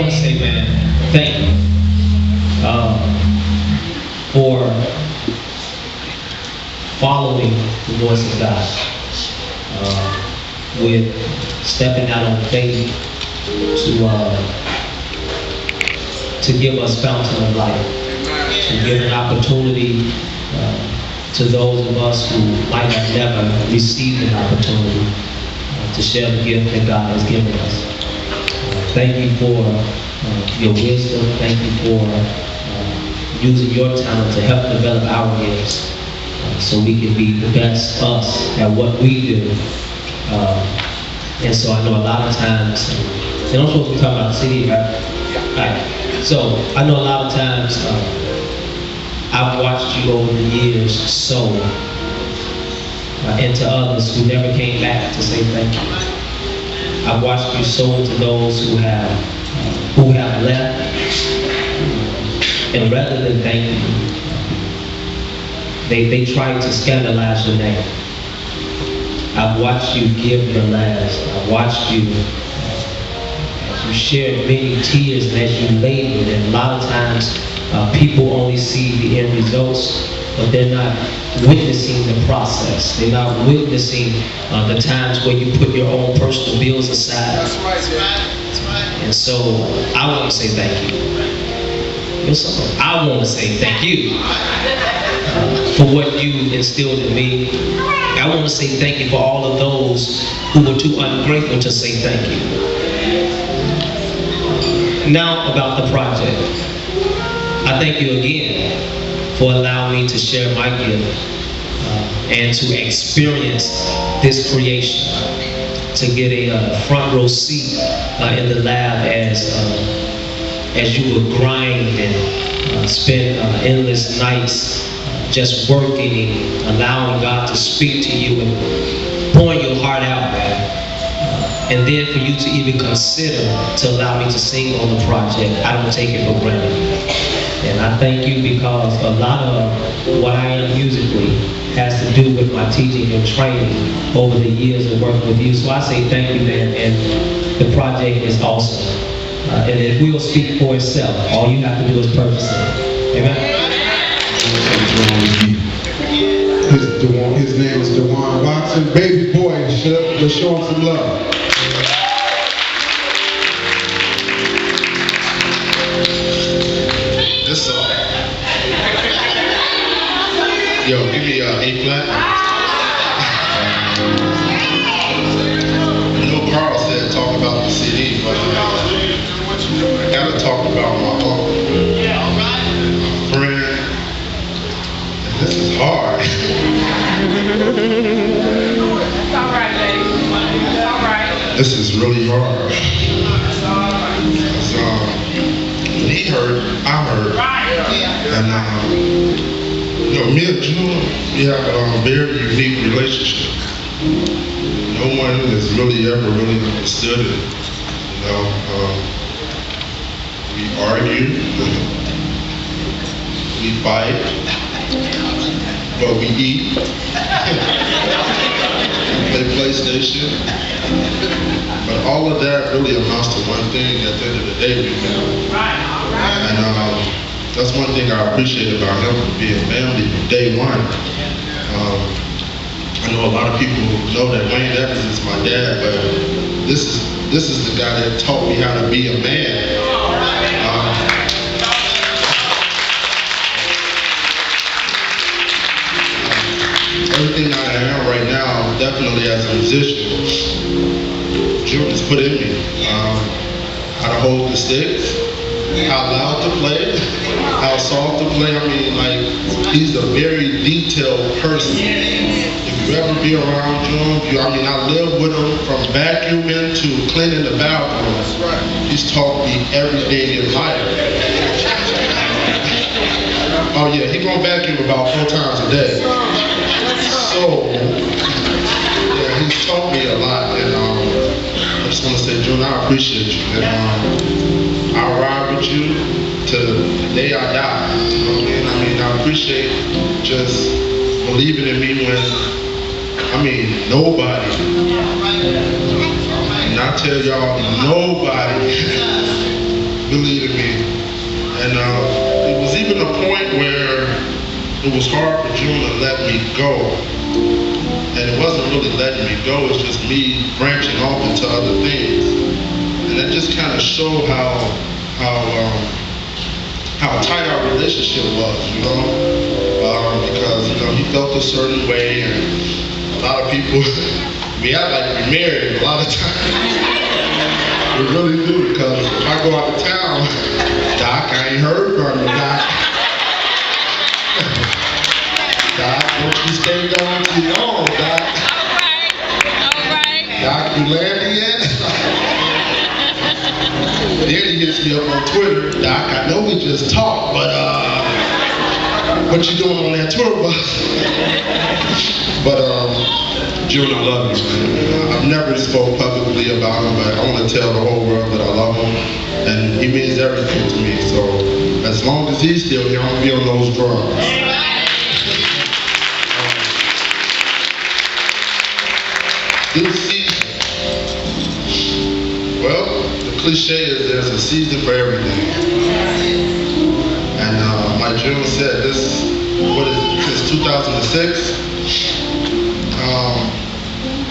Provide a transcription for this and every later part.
want to say, man, thank you for following the voice of God, with stepping out on faith to give us fountain of life, to give an opportunity to those of us who might have never received an opportunity to share the gift that God has given us. Thank you for your wisdom. Thank you for using your talent to help develop our gifts so we can be the best us at what we do. And so I know a lot of times, and I'm supposed to be talking about the CD, right? Right. So I know a lot of times I've watched you over the years sow into others who never came back to say thank you. I've watched you sow into those who have left, and rather than thank you, they try to scandalize your name. I've watched you give your last. I've watched you as you shared many tears and as you labored, and a lot of times people only see the end results, but they're not witnessing the process. They're not witnessing the times where you put your own personal bills aside. That's right. That's right. And so I want to say thank you. I want to say thank you for what you instilled in me. I want to say thank you for all of those who were too ungrateful to say thank you. Now about the project. I thank you again for allowing me to share my gift and to experience this creation, to get a front row seat in the lab as you would grind and spend endless nights just working and allowing God to speak to you and pouring your heart out, man. And then for you to even consider to allow me to sing on the project, I don't take it for granted. And I thank you because a lot of what I am musically has to do with my teaching and training over the years of working with you. So I say thank you, man, and the project is awesome. And if we will speak for itself, all you have to do is purchase it. Amen? His name is Dewan Watson. Baby boy, let's show him some love. This song. Yo, give me A flat. I know Carl said talk about the CD, but I gotta talk about my uncle, my friend. And this is hard. That's all right, baby. That's all right. This is really hard. When he heard, I heard. And you know, me and June, we have a very unique relationship. No one has really ever really understood it. You know, we argue, we fight, but we eat, we play PlayStation. But all of that really amounts to one thing. At the end of the day, we family. And that's one thing I appreciate about him, being family from day one. I know a lot of people know that Wayne Evans is my dad, but this is the guy that taught me how to be a man. Everything I am right now, definitely as a musician, June has put in me. How to hold the sticks, how loud to play, how soft to play. I mean, like, he's a very detailed person. If you ever be around June, I live with him from vacuuming to cleaning the bathroom. He's taught me everything in life. Oh yeah, he gonna vacuum about 4 times a day. So, yeah, he's taught me a lot, and I just want to say, June, I appreciate you, and I'll ride with you till the day I die. You know what I mean? I appreciate just believing in me when, nobody, and I tell y'all, nobody believed in me. And it was even a point where it was hard for June to let me go. And it wasn't really letting me go, it's just me branching off into other things. And that just kind of showed how tight our relationship was, you know? Because, you know, he felt a certain way, and a lot of people, we act like we're married a lot of times. We really do, because if I go out of town, Doc, I ain't heard from you, Doc. Doc, don't you stay gone too long, Doc. All right. Doc, you landed yet? Then he hits me up on Twitter, Doc, I know we just talked, but what you doing on that tour bus? But June, I love you, man. I've never spoke publicly about him, but I want to tell the whole world that I love him, and he means everything to me. So as long as he's still here, I'm gonna be on those drums. This season, well, the cliche is there's a season for everything. And like June said, this, what is it, since 2006,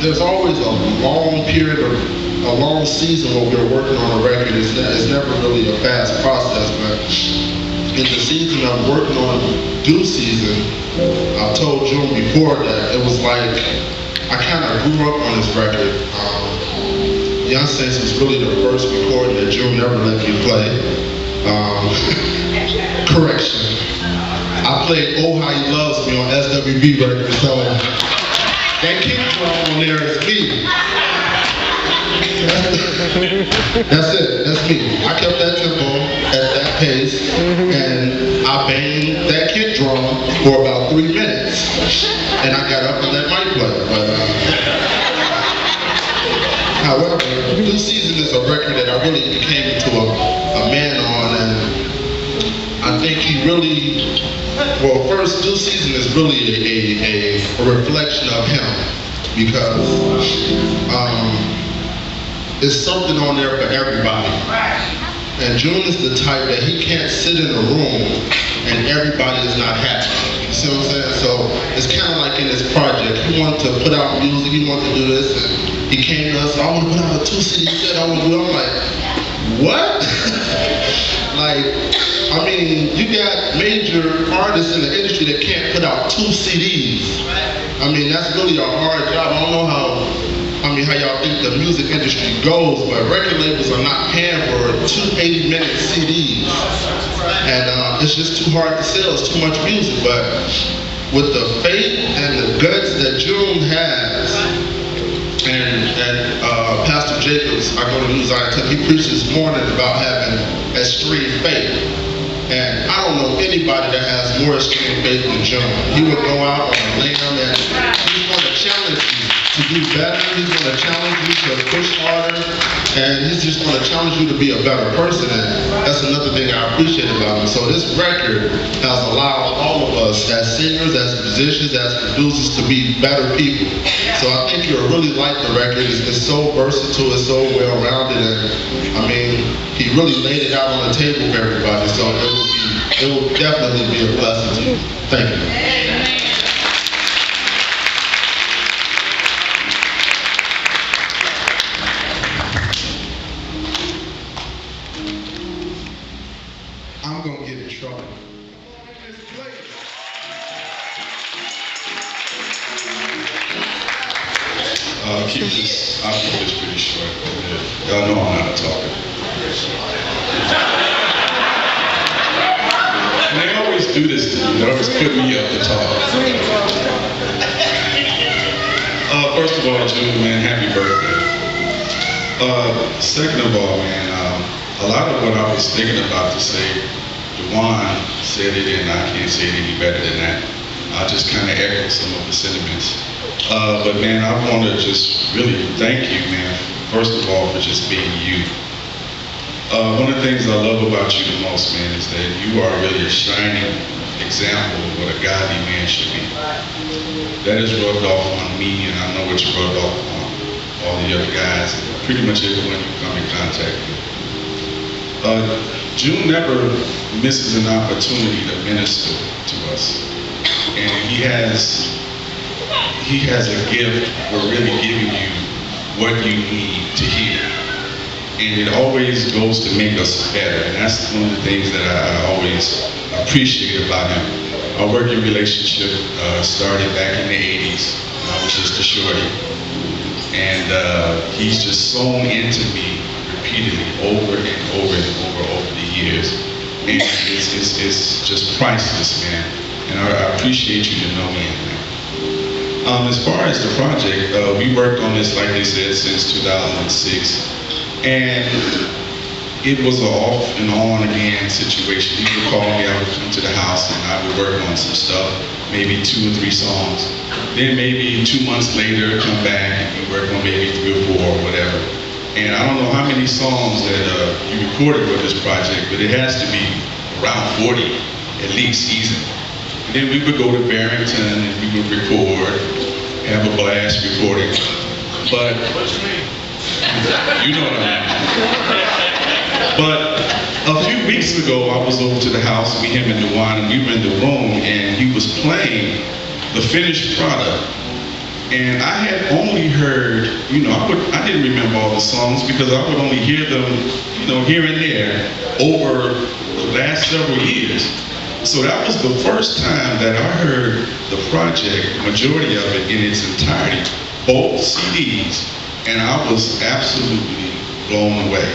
there's always a long period of, a long season when we're working on a record. It's never really a fast process, but in the season of working on due season, I've told June before that it was like, I kind of grew up on this record. Young Saints was really the first recording that June never let me play. Correction. I played Oh How He Loves Me on SWB record, so that kick drum on there is me. That's it, that's me. I kept that tempo at that pace, and I banged that kick drum for about 3 minutes. And I got up and let Mike play. But, however, New Season is a record that I really became into a man on, and I think he really, well, first, New Season is really a reflection of him, because it's something on there for everybody. And June is the type that he can't sit in a room and everybody is not happy. You see what I'm saying? So it's kind of like in this project. He wanted to put out music, he wanted to do this, and he came to us, I want to put out a 2-CD set, I want to do it. I'm like, what? Like, I mean, you got major artists in the industry that can't put out 2 CDs. I mean, that's really a hard job. I don't know how y'all think the music industry goes, but record labels are not paying for 2 80-minute CDs. And it's just too hard to sell, it's too much music. But with the faith and the guts that June has, and Pastor Jacobs, I go to New Zion Temple, he preached this morning about having extreme faith. And I don't know anybody that has more extreme faith than June. He would go out on a limb and he's going to challenge you to do better. He's going to challenge you to push harder. And he's just going to challenge you to be a better person. And that's another thing I appreciate about him. So this record has allowed all of us as singers, as musicians, as producers to be better people. So I think you'll really like the record. It's so versatile, it's so well-rounded. And I mean, he really laid it out on the table for everybody. So it will definitely be a blessing to you. Thank you. I'm going to get in trouble. I'll keep this pretty short. Y'all know I'm not a talker. And they always do this to me. They always put me up to talk. First of all, June, man, happy birthday. Second of all, man, a lot of what I was thinking about to say, DeJuan said it, and I can't say it any better than that. I just kind of echo some of the sentiments. But man, I want to just really thank you, man, first of all, for just being you. One of the things I love about you the most, man, is that you are really a shining example of what a godly man should be. That is rubbed off on me, and I know it's rubbed off on all the other guys, and pretty much everyone you come in contact with. June never misses an opportunity to minister to us. And he has a gift for really giving you what you need to hear. And it always goes to make us better. And that's one of the things that I always appreciate about him. Our working relationship started back in the 80s. I was just a shorty. And he's just sown into me repeatedly over and over and over the years. And it's just priceless, man. And I appreciate you to know me in that. As far as the project, we worked on this, like they said, since 2006. And it was an off and on again situation. He would call me, I would come to the house and I would work on some stuff, maybe 2 or 3 songs. Then maybe 2 months later, come back and we work on maybe 3 or 4 or whatever. And I don't know how many songs that you recorded with this project, but it has to be around 40, at least easily. And then we would go to Barrington and we would record, have a blast recording. But you know what I mean. But a few weeks ago, I was over to the house, me, him, and Dewan, and we were in the room, and he was playing the finished product. And I had only heard, I didn't remember all the songs because I would only hear them, here and there over the last several years. So that was the first time that I heard the project, the majority of it in its entirety, both CDs, and I was absolutely blown away.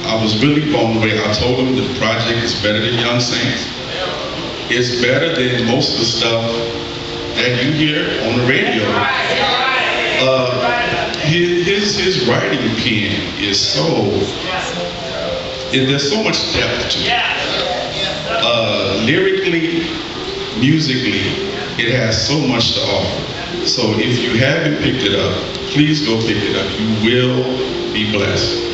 I was really blown away. I told him the project is better than Young Saints. It's better than most of the stuff that you hear on the radio. His writing pen is there's so much depth to it. Lyrically, musically, it has so much to offer. So if you haven't picked it up, please go pick it up. You will be blessed.